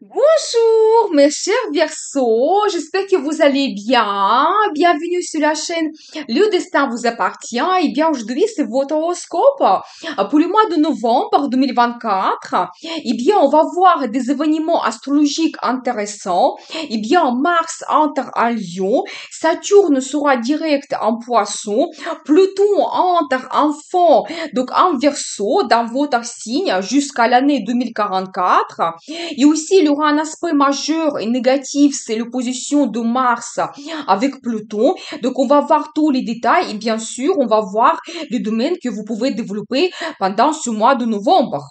Bonjour mes chers Verseaux, j'espère que vous allez bien. Bienvenue sur la chaîne Le Destin vous appartient. Et bien aujourd'hui c'est votre horoscope pour le mois de novembre 2024. Et bien on va voir des événements astrologiques intéressants. Et bien Mars entre en Lion, Saturne sera direct en Poisson, Pluton entre en Fond, donc en Verseau dans votre signe jusqu'à l'année 2044. Et aussi, il y aura un aspect majeur et négatif, c'est l'opposition de Mars avec Pluton. Donc, on va voir tous les détails et bien sûr, on va voir les domaines que vous pouvez développer pendant ce mois de novembre.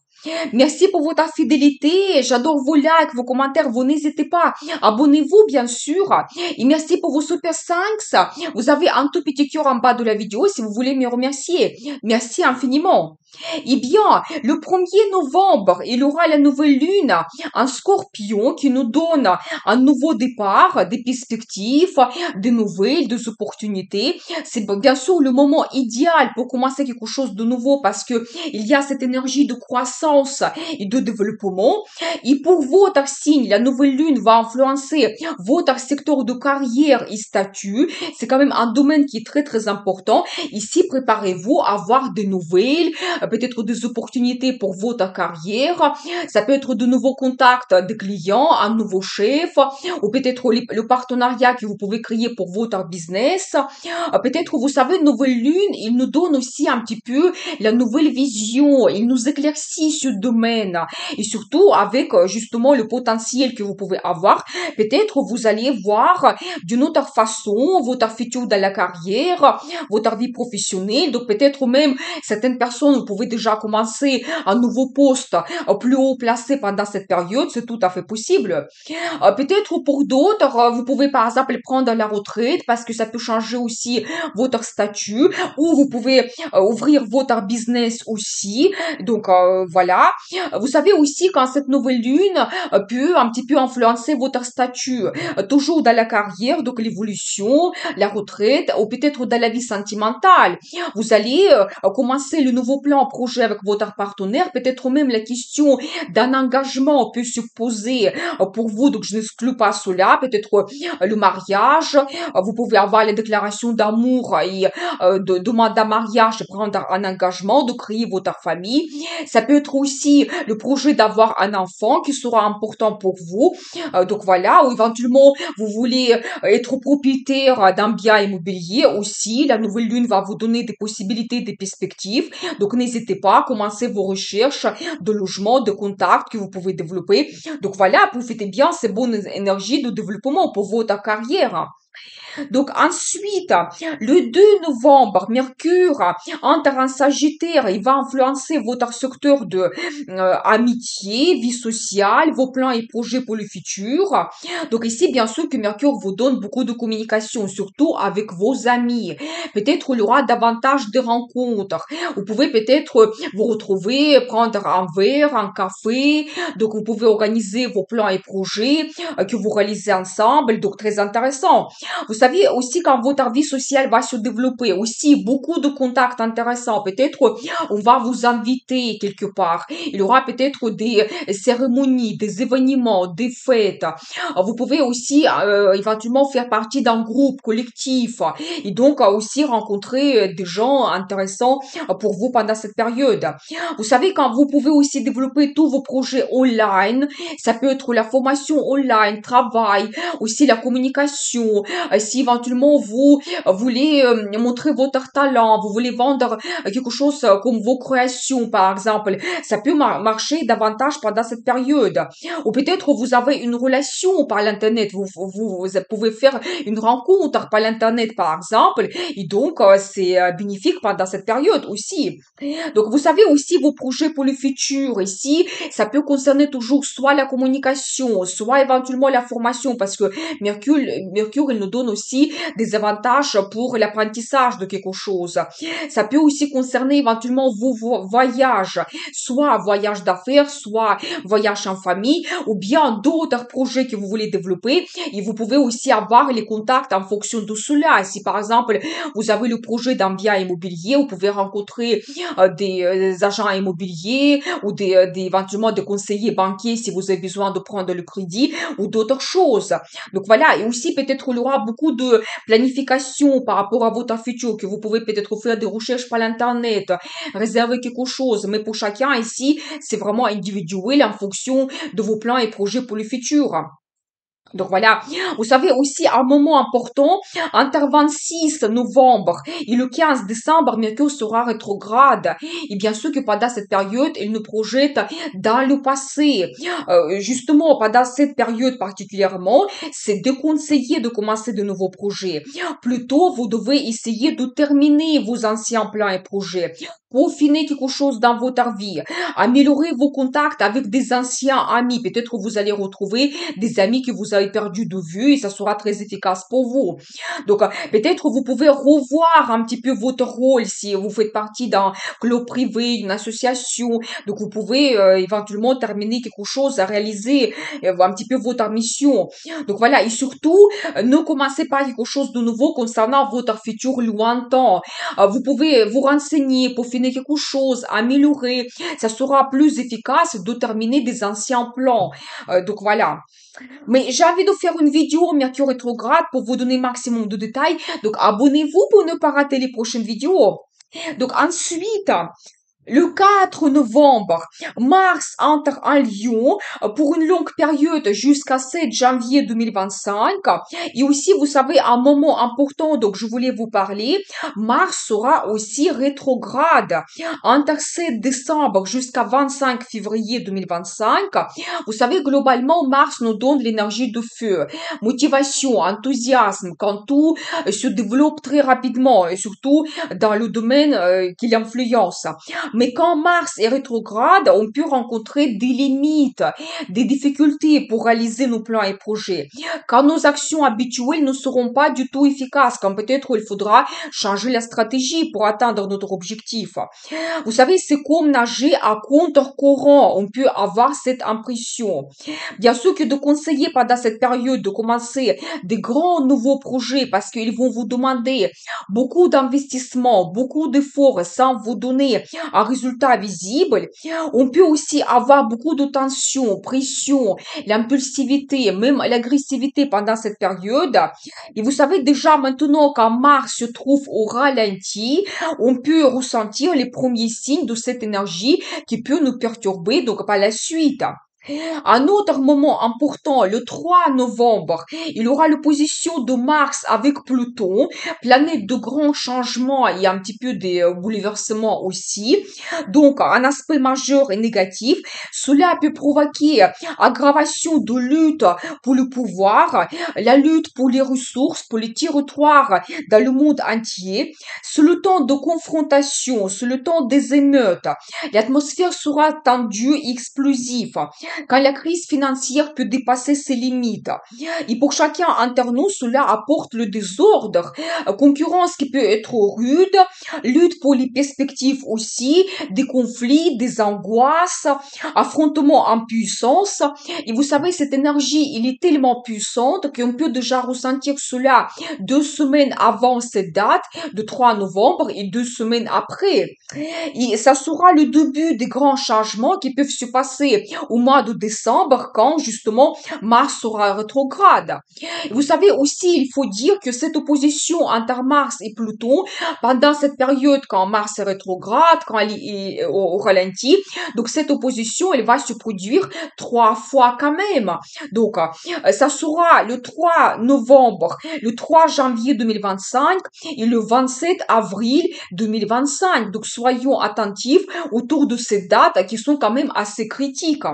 Merci pour votre fidélité. J'adore vos likes, vos commentaires. Vous n'hésitez pas. Abonnez-vous, bien sûr. Et merci pour vos super thanks. Vous avez un tout petit cœur en bas de la vidéo si vous voulez me remercier. Merci infiniment. Eh bien, le 1er novembre, il y aura la nouvelle lune en scorpion qui nous donne un nouveau départ, des perspectives, des nouvelles, des opportunités. C'est bien sûr le moment idéal pour commencer quelque chose de nouveau parce que il y a cette énergie de croissance et de développement. Et pour votre signe, la nouvelle lune va influencer votre secteur de carrière et statut. C'est quand même un domaine qui est très très important. Ici, préparez-vous à avoir des nouvelles, peut-être des opportunités pour votre carrière. Ça peut être de nouveaux contacts des clients, un nouveau chef, ou peut-être le partenariat que vous pouvez créer pour votre business. Peut-être, vous savez, nouvelle lune, il nous donne aussi un petit peu la nouvelle vision, il nous éclaircit ce domaine. Et surtout, avec justement le potentiel que vous pouvez avoir, peut-être vous allez voir d'une autre façon votre futur dans la carrière, votre vie professionnelle. Donc peut-être même certaines personnes, vous pouvez déjà commencer un nouveau poste plus haut placé pendant cette période, c'est tout à fait possible. Peut-être pour d'autres, vous pouvez par exemple prendre la retraite parce que ça peut changer aussi votre statut, ou vous pouvez ouvrir votre business aussi. Donc voilà. Vous savez aussi quand cette nouvelle lune peut un petit peu influencer votre statut, toujours dans la carrière, donc l'évolution, la retraite, ou peut-être dans la vie sentimentale. Vous allez commencer le nouveau plan projet avec votre partenaire, peut-être même la question d'un engagement peut se poser pour vous, donc je n'exclus pas cela, peut-être le mariage, vous pouvez avoir les déclarations d'amour et de demander un mariage, de prendre un engagement, de créer votre famille. Ça peut être aussi le projet d'avoir un enfant qui sera important pour vous. Donc voilà, ou éventuellement vous voulez être propriétaire d'un bien immobilier aussi. La nouvelle lune va vous donner des possibilités, des perspectives. Donc n'hésitez pas à commencer vos recherches de logement, de contacts que vous pouvez développer. Donc voilà, profitez bien ces bonnes énergies de développement pour votre carrière. Donc ensuite, le 2 novembre, Mercure entre en Sagittaire, il va influencer votre secteur de amitié, vie sociale, vos plans et projets pour le futur. Donc ici, bien sûr que Mercure vous donne beaucoup de communication, surtout avec vos amis. Peut-être il y aura davantage de rencontres. Vous pouvez peut-être vous retrouver, prendre un verre, un café. Donc vous pouvez organiser vos plans et projets que vous réalisez ensemble. Donc très intéressant. Vous savez aussi quand votre vie sociale va se développer, aussi beaucoup de contacts intéressants. Peut-être on va vous inviter quelque part. Il y aura peut-être des cérémonies, des événements, des fêtes. Vous pouvez aussi éventuellement faire partie d'un groupe collectif et donc aussi rencontrer des gens intéressants pour vous pendant cette période. Vous savez quand vous pouvez aussi développer tous vos projets online, ça peut être la formation online, travail, aussi la communication, si éventuellement vous voulez montrer votre talent, vous voulez vendre quelque chose comme vos créations, par exemple, ça peut marcher davantage pendant cette période. Ou peut-être vous avez une relation par l'internet, vous pouvez faire une rencontre par l'internet, par exemple, et donc c'est bénéfique pendant cette période aussi. Donc, vous savez aussi vos projets pour le futur. Ici, ça peut concerner toujours soit la communication, soit éventuellement la formation, parce que Mercure, il nous donne aussi des avantages pour l'apprentissage de quelque chose. Ça peut aussi concerner éventuellement vos voyages, soit voyage d'affaires, soit voyage en famille, ou bien d'autres projets que vous voulez développer. Et vous pouvez aussi avoir les contacts en fonction de cela. Si par exemple, vous avez le projet d'un bien immobilier, vous pouvez rencontrer des agents immobiliers ou éventuellement des conseillers banquiers si vous avez besoin de prendre le crédit ou d'autres choses. Donc voilà, et aussi peut-être il y aura beaucoup de planification par rapport à votre futur, que vous pouvez peut-être faire des recherches par l'internet, réserver quelque chose, mais pour chacun ici, c'est vraiment individuel en fonction de vos plans et projets pour le futur. Donc voilà, vous savez aussi un moment important, entre le 26 novembre et le 15 décembre, Mercure sera rétrograde. Et bien sûr que pendant cette période, il nous projette dans le passé. Justement, pendant cette période particulièrement, c'est déconseillé de commencer de nouveaux projets. Plutôt, vous devez essayer de terminer vos anciens plans et projets. Peaufiner quelque chose dans votre vie, améliorer vos contacts avec des anciens amis. Peut-être que vous allez retrouver des amis que vous avez perdu de vue et ça sera très efficace pour vous. Donc, peut-être vous pouvez revoir un petit peu votre rôle si vous faites partie d'un club privé, une association. Donc, vous pouvez éventuellement terminer quelque chose, à réaliser un petit peu votre mission. Donc, voilà. Et surtout, ne commencez pas quelque chose de nouveau concernant votre futur lointain. Vous pouvez vous renseigner pour finir quelque chose, améliorer. Ça sera plus efficace de terminer des anciens plans. Donc, voilà. Mais j'ai envie de faire une vidéo Mercure rétrograde pour vous donner maximum de détails. Donc, abonnez-vous pour ne pas rater les prochaines vidéos. Donc, ensuite, le 4 novembre, Mars entre en Lion pour une longue période jusqu'à 7 janvier 2025. Et aussi, vous savez, un moment important, donc je voulais vous parler, Mars sera aussi rétrograde entre 7 décembre jusqu'à 25 février 2025. Vous savez, globalement, Mars nous donne l'énergie de feu, motivation, enthousiasme, quand tout se développe très rapidement et surtout dans le domaine qu'il influence. Mais quand Mars est rétrograde, on peut rencontrer des limites, des difficultés pour réaliser nos plans et projets. Quand nos actions habituelles ne seront pas du tout efficaces, quand peut-être il faudra changer la stratégie pour atteindre notre objectif. Vous savez, c'est comme nager à contre-courant. On peut avoir cette impression. Bien sûr que de conseiller pendant cette période de commencer des grands nouveaux projets parce qu'ils vont vous demander beaucoup d'investissement, beaucoup d'efforts sans vous donner un résultat visible. On peut aussi avoir beaucoup de tension, pression, l'impulsivité, même l'agressivité pendant cette période. Et vous savez déjà maintenant quand Mars se trouve au ralenti, on peut ressentir les premiers signes de cette énergie qui peut nous perturber donc par la suite. Un autre moment important, le 3 novembre, il y aura l'opposition de Mars avec Pluton, planète de grands changements et un petit peu des bouleversements aussi. Donc, un aspect majeur et négatif. Cela peut provoquer aggravation de lutte pour le pouvoir, la lutte pour les ressources, pour les territoires dans le monde entier. C'est le temps de confrontation, c'est le temps des émeutes. L'atmosphère sera tendue et explosive quand la crise financière peut dépasser ses limites. Et pour chacun d'entre nous, cela apporte le désordre, concurrence qui peut être rude, lutte pour les perspectives aussi, des conflits, des angoisses, affrontements en puissance. Et vous savez, cette énergie, elle est tellement puissante qu'on peut déjà ressentir cela 2 semaines avant cette date, de 3 novembre, et 2 semaines après. Et ça sera le début des grands changements qui peuvent se passer au mois de décembre quand justement Mars sera rétrograde. Vous savez aussi, il faut dire que cette opposition entre Mars et Pluton, pendant cette période quand Mars est rétrograde, quand elle est au ralenti, donc cette opposition, elle va se produire 3 fois quand même. Donc, ça sera le 3 novembre, le 3 janvier 2025 et le 27 avril 2025. Donc, soyons attentifs autour de ces dates qui sont quand même assez critiques.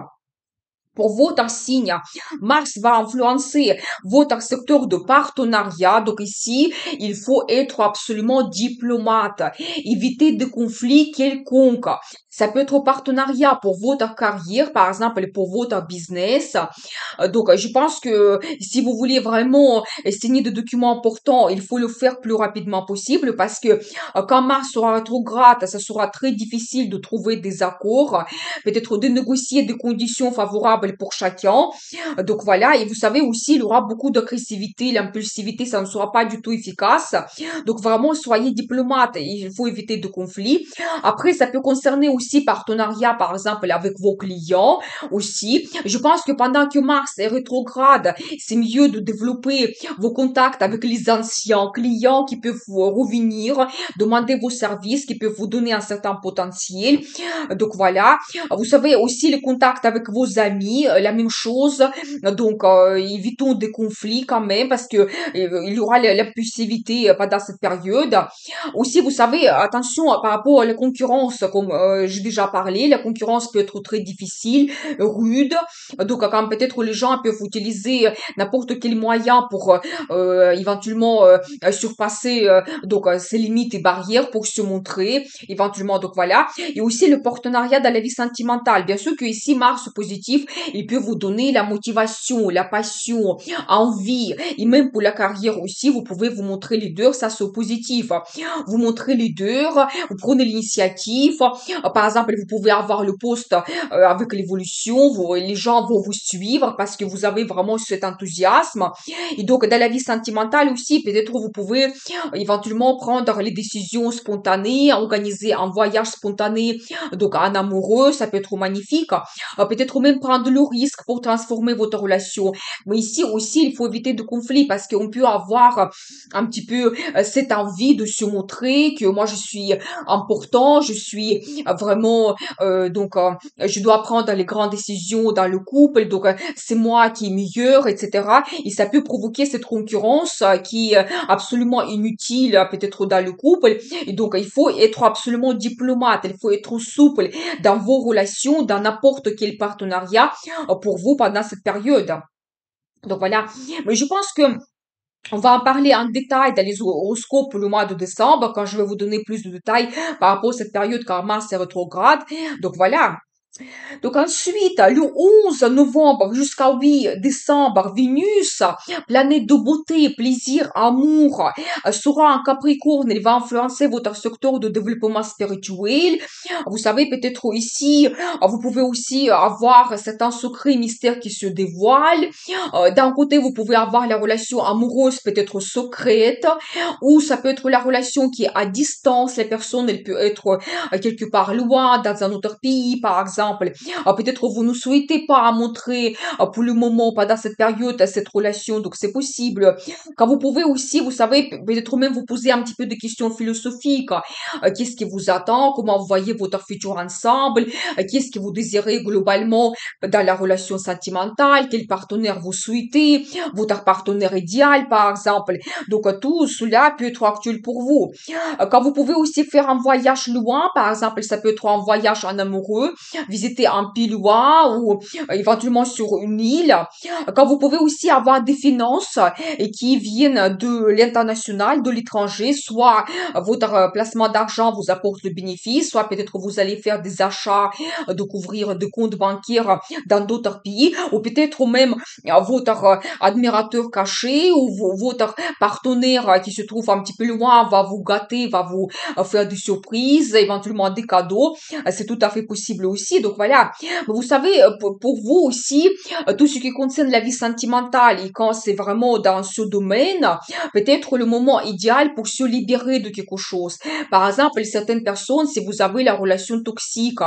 Pour votre signe, Mars va influencer votre secteur de partenariat. Donc ici, il faut être absolument diplomate, éviter des conflits quelconques. Ça peut être au partenariat pour votre carrière, par exemple, pour votre business. Donc, je pense que si vous voulez vraiment signer des documents importants, il faut le faire plus rapidement possible parce que quand Mars sera rétrograde, ça sera très difficile de trouver des accords, peut-être de négocier des conditions favorables pour chacun. Donc voilà, et vous savez aussi, il y aura beaucoup d'agressivité, l'impulsivité, ça ne sera pas du tout efficace. Donc vraiment, soyez diplomate, il faut éviter de conflits. Après, ça peut concerner aussi partenariat, par exemple, avec vos clients aussi. Je pense que pendant que Mars est rétrograde, c'est mieux de développer vos contacts avec les anciens clients qui peuvent vous revenir, demander vos services, qui peuvent vous donner un certain potentiel. Donc voilà. Vous savez aussi les contacts avec vos amis, la même chose. Donc évitons des conflits quand même parce que il y aura l'impulsivité pendant cette période. Aussi, vous savez, attention par rapport à la concurrence, comme j'ai déjà parlé, la concurrence peut être très difficile, rude. Donc, quand peut-être les gens peuvent utiliser n'importe quel moyen pour éventuellement surpasser ses limites et barrières pour se montrer, éventuellement. Donc voilà. Et aussi le partenariat dans la vie sentimentale. Bien sûr que ici, Mars positif, il peut vous donner la motivation, la passion, envie, et même pour la carrière aussi, vous pouvez vous montrer leader, ça c'est positif. Vous montrez leader, vous prenez l'initiative. Par exemple, vous pouvez avoir le poste avec l'évolution, les gens vont vous suivre parce que vous avez vraiment cet enthousiasme. Et donc, dans la vie sentimentale aussi, peut-être vous pouvez éventuellement prendre les décisions spontanées, organiser un voyage spontané, donc en amoureux, ça peut être magnifique. Peut-être même prendre le risque pour transformer votre relation. Mais ici aussi, il faut éviter de conflits parce qu'on peut avoir un petit peu cette envie de se montrer que moi je suis important, je suis vraiment je dois prendre les grandes décisions dans le couple, donc c'est moi qui est meilleur, etc. Et ça peut provoquer cette concurrence qui est absolument inutile peut-être dans le couple. Et donc il faut être absolument diplomate, il faut être souple dans vos relations, dans n'importe quel partenariat pour vous pendant cette période. Donc voilà. Mais je pense que on va en parler en détail dans les horoscopes pour le mois de décembre, quand je vais vous donner plus de détails par rapport à cette période car Mars est rétrograde. Donc voilà. Donc ensuite, le 11 novembre jusqu'à 8 décembre, Vénus, planète de beauté, plaisir, amour, sera en Capricorne. Elle va influencer votre secteur de développement spirituel. Vous savez, peut-être ici, vous pouvez aussi avoir certains secrets mystères qui se dévoilent. D'un côté, vous pouvez avoir la relation amoureuse peut-être secrète, ou ça peut être la relation qui est à distance. La personne, elle peut être quelque part loin, dans un autre pays, par exemple. Peut-être vous ne souhaitez pas montrer pour le moment, pendant cette période, cette relation, donc c'est possible. Quand vous pouvez aussi, vous savez, peut-être même vous poser un petit peu de questions philosophiques. Qu'est-ce qui vous attend? Comment vous voyez votre futur ensemble? Qu'est-ce que vous désirez globalement dans la relation sentimentale? Quel partenaire vous souhaitez? Votre partenaire idéal, par exemple. Donc tout cela peut être actuel pour vous. Quand vous pouvez aussi faire un voyage loin, par exemple, ça peut être un voyage en amoureux, visiter un pays loin ou éventuellement sur une île. Quand vous pouvez aussi avoir des finances qui viennent de l'international, de l'étranger, soit votre placement d'argent vous apporte le bénéfice, soit peut-être vous allez faire des achats, de couvrir des comptes bancaires dans d'autres pays, ou peut-être même votre admirateur caché ou votre partenaire qui se trouve un petit peu loin va vous gâter, va vous faire des surprises, éventuellement des cadeaux. C'est tout à fait possible aussi. Donc voilà. Vous savez, pour vous aussi, tout ce qui concerne la vie sentimentale et quand c'est vraiment dans ce domaine, peut-être le moment idéal pour se libérer de quelque chose. Par exemple, certaines personnes, si vous avez la relation toxique,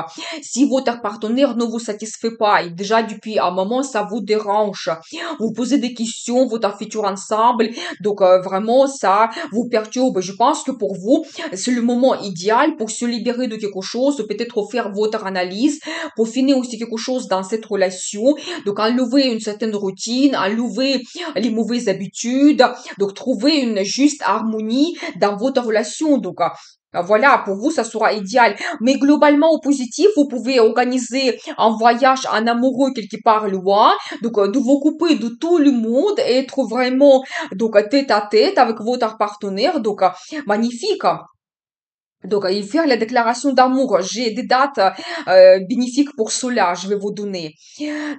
si votre partenaire ne vous satisfait pas et déjà depuis un moment ça vous dérange, vous posez des questions, votre futur ensemble, donc vraiment ça vous perturbe. Je pense que pour vous, c'est le moment idéal pour se libérer de quelque chose, peut-être faire votre analyse, pour finir aussi quelque chose dans cette relation, donc enlever une certaine routine, enlever les mauvaises habitudes, donc trouver une juste harmonie dans votre relation. Donc voilà, pour vous, ça sera idéal. Mais globalement, au positif, vous pouvez organiser un voyage en amoureux quelque part loin, donc de vous couper de tout le monde et être vraiment donc tête à tête avec votre partenaire, donc magnifique. Donc, et faire la déclaration d'amour. J'ai des dates bénéfiques pour cela, je vais vous donner.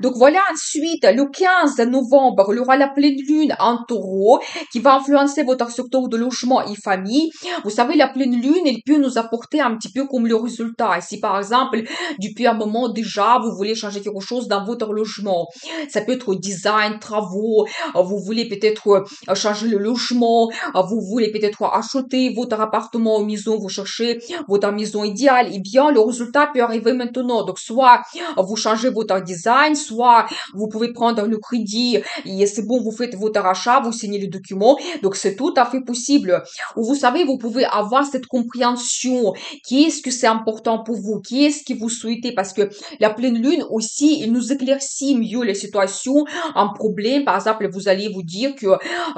Donc voilà, ensuite, le 15 novembre, il y aura la pleine lune en taureau qui va influencer votre secteur de logement et famille. Vous savez, la pleine lune, elle peut nous apporter un petit peu comme le résultat. Si par exemple, depuis un moment déjà, vous voulez changer quelque chose dans votre logement, ça peut être design, travaux, vous voulez peut-être changer le logement, vous voulez peut-être acheter votre appartement ou maison, vous cherchez votre maison idéale, et bien le résultat peut arriver maintenant. Donc soit vous changez votre design, soit vous pouvez prendre le crédit et c'est bon, vous faites votre achat, vous signez le document. Donc c'est tout à fait possible. Ou vous savez, vous pouvez avoir cette compréhension. Qu'est-ce que c'est important pour vous? Qu'est-ce que vous souhaitez? Parce que la pleine lune aussi, il nous éclaircit mieux les situations, un problème. Par exemple, vous allez vous dire que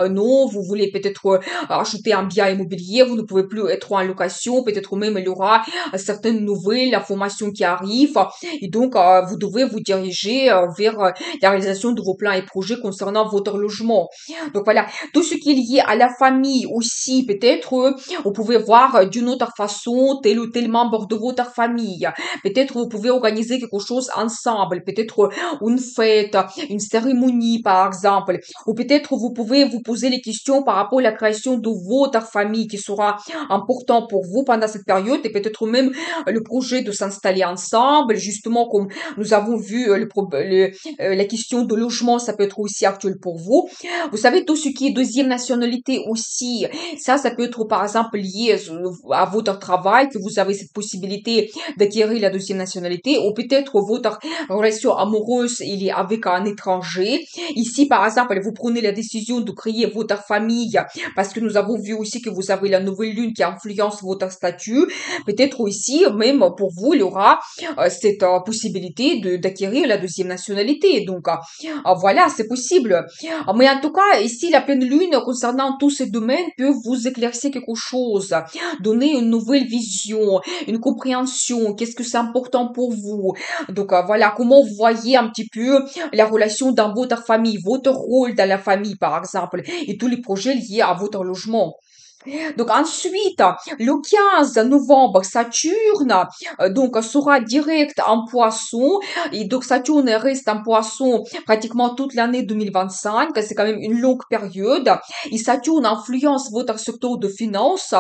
non, vous voulez peut-être acheter un bien immobilier, vous ne pouvez plus être en location, peut-être même il y aura certaines nouvelles informations qui arrivent et donc vous devez vous diriger vers la réalisation de vos plans et projets concernant votre logement. Donc voilà, tout ce qui est lié à la famille aussi, peut-être vous pouvez voir d'une autre façon tel ou tel membre de votre famille. Peut-être vous pouvez organiser quelque chose ensemble, peut-être une fête, une cérémonie par exemple, ou peut-être vous pouvez vous poser les questions par rapport à la création de votre famille qui sera important pour vous pendant cette période et peut-être même le projet de s'installer ensemble, justement comme nous avons vu la question de logement, ça peut être aussi actuel pour vous. Vous savez, tout ce qui est deuxième nationalité aussi, ça peut être par exemple lié à votre travail, que vous avez cette possibilité d'acquérir la deuxième nationalité, ou peut-être votre relation amoureuse, il est avec un étranger. Ici, par exemple, vous prenez la décision de créer votre famille, parce que nous avons vu aussi que vous avez la nouvelle lune qui influence votre statut. Peut-être aussi, même pour vous, il y aura cette possibilité d'acquérir la deuxième nationalité. Donc, voilà, c'est possible. Mais en tout cas, ici, la pleine lune, concernant tous ces domaines, peut vous éclaircir quelque chose, donner une nouvelle vision, une compréhension, qu'est-ce que c'est important pour vous. Donc, voilà, comment vous voyez un petit peu la relation dans votre famille, votre rôle dans la famille, par exemple, et tous les projets liés à votre logement. Donc ensuite, le 15 novembre, Saturne donc sera direct en Poisson et donc Saturne reste en Poisson pratiquement toute l'année 2025. C'est quand même une longue période. Et Saturne influence votre secteur de finances.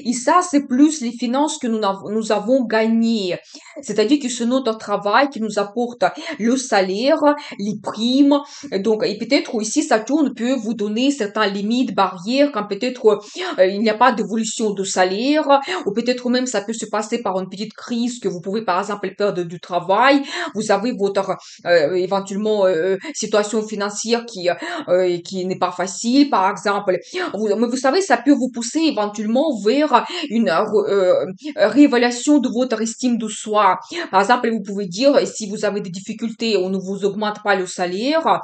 Et ça, c'est plus les finances que nous avons gagnées. C'est-à-dire que c'est notre travail qui nous apporte le salaire, les primes. Donc, et peut-être aussi Saturne peut vous donner certaines limites, barrières, quand peut-être il n'y a pas d'évolution de salaire, ou peut-être même ça peut se passer par une petite crise que vous pouvez par exemple perdre du travail, vous avez votre éventuellement situation financière qui n'est pas facile par exemple, mais vous savez ça peut vous pousser éventuellement vers une réévaluation de votre estime de soi. Par exemple, vous pouvez dire si vous avez des difficultés, on ne vous augmente pas le salaire,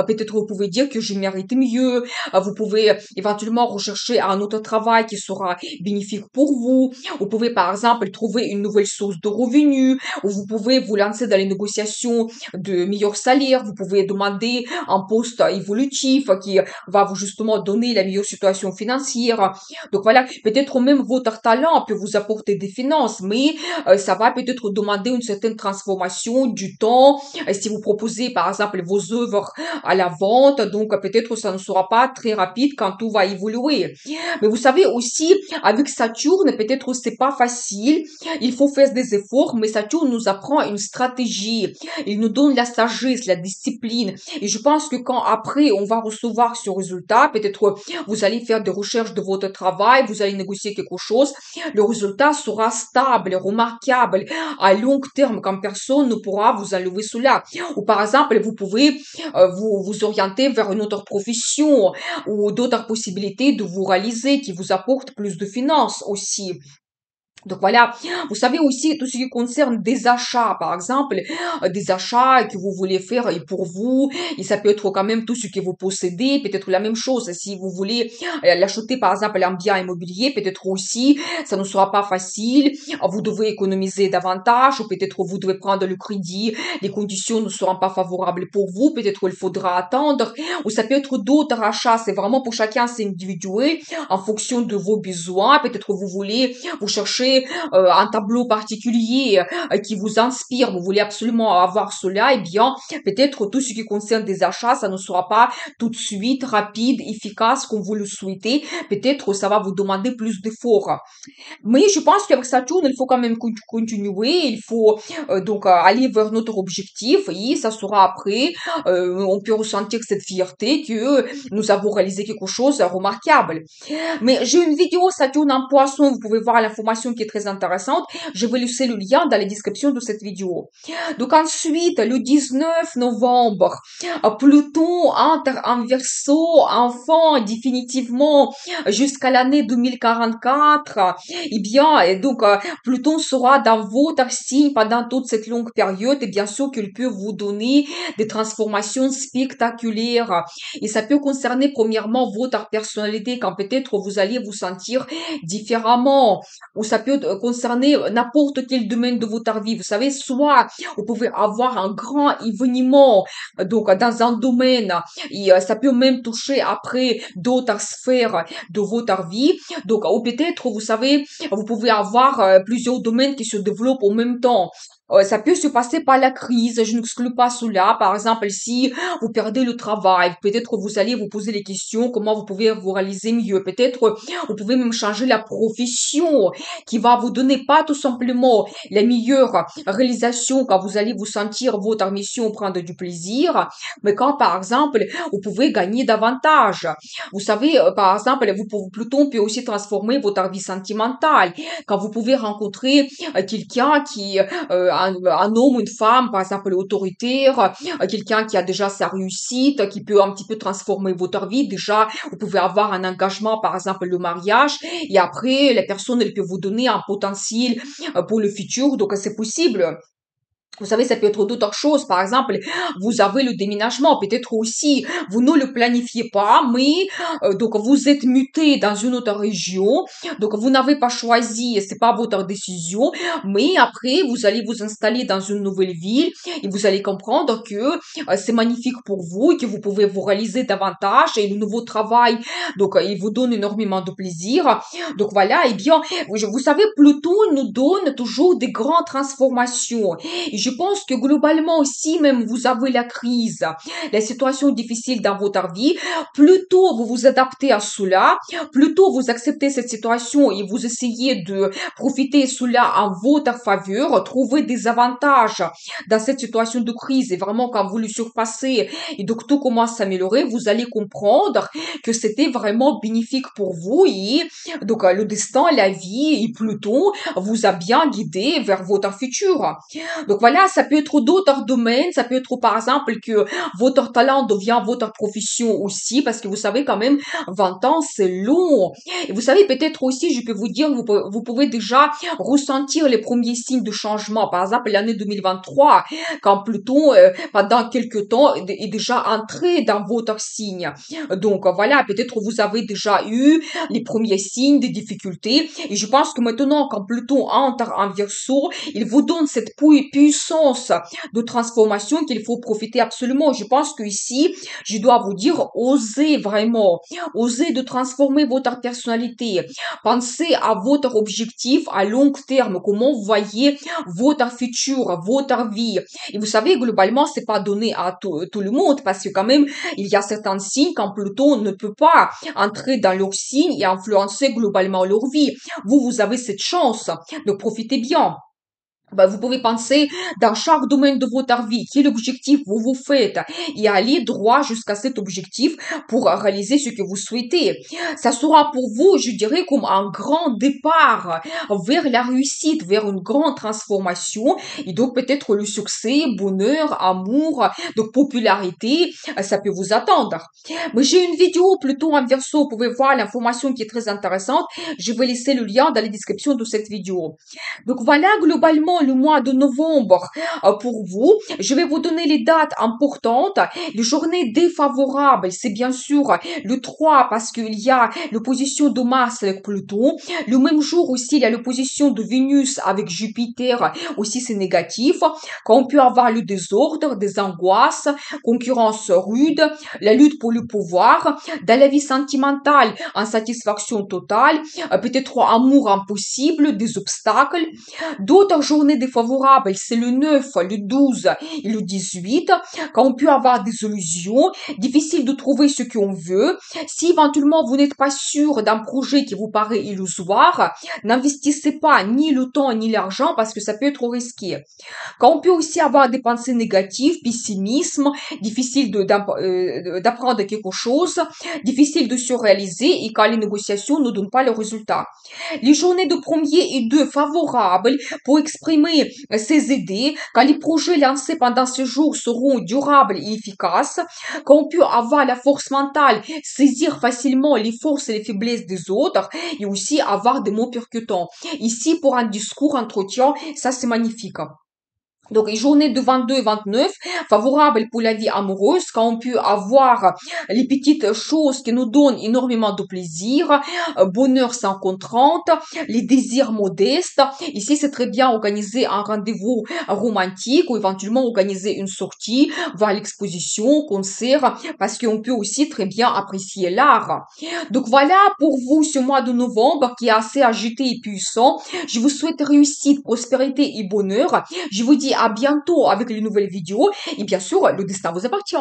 peut-être vous pouvez dire que je mérite mieux, vous pouvez éventuellement rechercher un autre travail qui sera bénéfique pour vous. Vous pouvez par exemple trouver une nouvelle source de revenus, ou vous pouvez vous lancer dans les négociations de meilleurs salaires. Vous pouvez demander un poste évolutif qui va vous justement donner la meilleure situation financière. Donc voilà, peut-être même votre talent peut vous apporter des finances, mais ça va peut-être demander une certaine transformation du temps. Si vous proposez par exemple vos œuvres à la vente, donc peut-être ça ne sera pas très rapide quand tout va évoluer. Mais vous savez aussi, avec Saturne, peut-être c'est pas facile, il faut faire des efforts, mais Saturne nous apprend une stratégie, il nous donne la sagesse, la discipline, et je pense que quand après on va recevoir ce résultat, peut-être vous allez faire des recherches de votre travail, vous allez négocier quelque chose, le résultat sera stable, remarquable, à long terme, quand personne ne pourra vous enlever cela. Ou par exemple, vous pouvez vous orienter vers une autre profession ou d'autres possibilités de vous réaliser qui vous apportent plus de finances aussi. Donc voilà, vous savez aussi tout ce qui concerne des achats, par exemple, des achats que vous voulez faire et pour vous, et ça peut être quand même tout ce que vous possédez, peut-être la même chose, si vous voulez l'acheter par exemple un bien immobilier, peut-être aussi, ça ne sera pas facile, vous devez économiser davantage, ou peut-être vous devez prendre le crédit, les conditions ne seront pas favorables pour vous, peut-être il faudra attendre, ou ça peut être d'autres achats, c'est vraiment pour chacun, c'est individuel, en fonction de vos besoins, peut-être vous voulez, vous cherchez cherchez un tableau particulier qui vous inspire, vous voulez absolument avoir cela, eh bien, peut-être tout ce qui concerne des achats, ça ne sera pas tout de suite rapide, efficace comme vous le souhaitez. Peut-être ça va vous demander plus d'efforts. Mais je pense qu'avec Saturne, il faut quand même continuer, il faut donc aller vers notre objectif et ça sera après, on peut ressentir cette fierté que nous avons réalisé quelque chose de remarquable. Mais j'ai une vidéo Saturne en poisson, vous pouvez voir l'information qui est très intéressante. Je vais laisser le lien dans la description de cette vidéo. Donc ensuite, le 19 novembre, Pluton entre en Verseau, enfant, définitivement jusqu'à l'année 2044. Eh bien, donc Pluton sera dans votre signe pendant toute cette longue période et bien sûr qu'il peut vous donner des transformations spectaculaires. Et ça peut concerner premièrement votre personnalité quand peut-être vous allez vous sentir différemment. Ou ça peut concerner n'importe quel domaine de votre vie. Vous savez, soit vous pouvez avoir un grand événement donc dans un domaine et ça peut même toucher après d'autres sphères de votre vie. Donc, ou peut-être, vous savez, vous pouvez avoir plusieurs domaines qui se développent en même temps. Ça peut se passer par la crise, je n'exclus pas cela. Par exemple, si vous perdez le travail, peut-être vous allez vous poser les questions, comment vous pouvez vous réaliser mieux. Peut-être vous pouvez même changer la profession qui va vous donner pas tout simplement la meilleure réalisation quand vous allez vous sentir votre mission prendre du plaisir, mais quand par exemple vous pouvez gagner davantage. Vous savez, par exemple, Pluton peut aussi transformer votre vie sentimentale quand vous pouvez rencontrer quelqu'un qui un homme, une femme, par exemple, autoritaire, quelqu'un qui a déjà sa réussite, qui peut un petit peu transformer votre vie. Déjà, vous pouvez avoir un engagement, par exemple, le mariage, et après, la personne, elle peut vous donner un potentiel pour le futur, donc c'est possible. Vous savez, ça peut être d'autres choses. Par exemple, vous avez le déménagement. Peut-être aussi, vous ne le planifiez pas, mais donc vous êtes muté dans une autre région. Donc vous n'avez pas choisi, c'est pas votre décision. Mais après, vous allez vous installer dans une nouvelle ville et vous allez comprendre que c'est magnifique pour vous et que vous pouvez vous réaliser davantage et le nouveau travail. Donc il vous donne énormément de plaisir. Donc voilà. Eh bien, vous savez, Pluton nous donne toujours des grandes transformations. Et je pense que globalement aussi, même vous avez la crise, la situation difficile dans votre vie, plus tôt vous vous adaptez à cela, plus tôt vous acceptez cette situation et vous essayez de profiter de cela en votre faveur, trouver des avantages dans cette situation de crise et vraiment quand vous le surpassez et donc tout commence à s'améliorer, vous allez comprendre que c'était vraiment bénéfique pour vous et donc le destin, la vie et Pluton vous a bien guidé vers votre futur. Donc voilà, ça peut être d'autres domaines, ça peut être par exemple que votre talent devient votre profession aussi, parce que vous savez quand même, 20 ans, c'est long. Et vous savez, peut-être aussi, je peux vous dire, vous pouvez déjà ressentir les premiers signes de changement. Par exemple, l'année 2023, quand Pluton, pendant quelques temps, est déjà entré dans votre signe. Donc voilà, peut-être vous avez déjà eu les premiers signes de difficultés. Et je pense que maintenant, quand Pluton entre en Verseau, il vous donne cette puissance de transformation qu'il faut profiter absolument. Je pense que ici, je dois vous dire, osez vraiment, osez de transformer votre personnalité. Pensez à votre objectif à long terme, comment vous voyez votre futur, votre vie. Et vous savez, globalement, c'est pas donné à tout le monde parce que quand même, il y a certains signes quand Pluton ne peut pas entrer dans leur signe et influencer globalement leur vie. Vous avez cette chance, donc profitez bien. Vous pouvez penser dans chaque domaine de votre vie, quel objectif vous faites et aller droit jusqu'à cet objectif pour réaliser ce que vous souhaitez. Ça sera pour vous, je dirais, comme un grand départ vers la réussite, vers une grande transformation et donc peut-être le succès, bonheur, amour, donc popularité, ça peut vous attendre. Mais j'ai une vidéo plutôt en Verseau, vous pouvez voir l'information qui est très intéressante. Je vais laisser le lien dans la description de cette vidéo. Donc voilà, globalement, Concernant le mois de novembre, pour vous, je vais vous donner les dates importantes. Les journées défavorables, c'est bien sûr le 3 parce qu'il y a l'opposition de Mars avec Pluton. Le même jour aussi, il y a l'opposition de Vénus avec Jupiter, aussi c'est négatif. Quand on peut avoir le désordre, des angoisses, concurrence rude, la lutte pour le pouvoir, dans la vie sentimentale, insatisfaction totale, peut-être amour impossible, des obstacles. D'autres journées défavorables, c'est le 9, le 12 et le 18, quand on peut avoir des illusions, difficile de trouver ce qu'on veut. Si éventuellement vous n'êtes pas sûr d'un projet qui vous paraît illusoire, n'investissez pas ni le temps ni l'argent parce que ça peut être trop risqué. Quand on peut aussi avoir des pensées négatives, pessimisme, difficile d'apprendre quelque chose, difficile de se réaliser et quand les négociations ne donnent pas le résultat. Les journées de 1er et 2 favorables pour exprimer ses idées, quand les projets lancés pendant ce jour seront durables et efficaces, quand on peut avoir la force mentale, saisir facilement les forces et les faiblesses des autres et aussi avoir des mots percutants. Ici, pour un discours, entretien, ça c'est magnifique. Donc, les journées de 22 et 29, favorables pour la vie amoureuse, quand on peut avoir les petites choses qui nous donnent énormément de plaisir, bonheur sans contrainte, les désirs modestes. Ici, c'est très bien organiser un rendez-vous romantique ou éventuellement organiser une sortie, voir l'exposition, concert, parce qu'on peut aussi très bien apprécier l'art. Donc, voilà pour vous ce mois de novembre qui est assez agité et puissant. Je vous souhaite réussite, prospérité et bonheur. Je vous dis à bientôt avec les nouvelles vidéos et bien sûr, le destin vous appartient.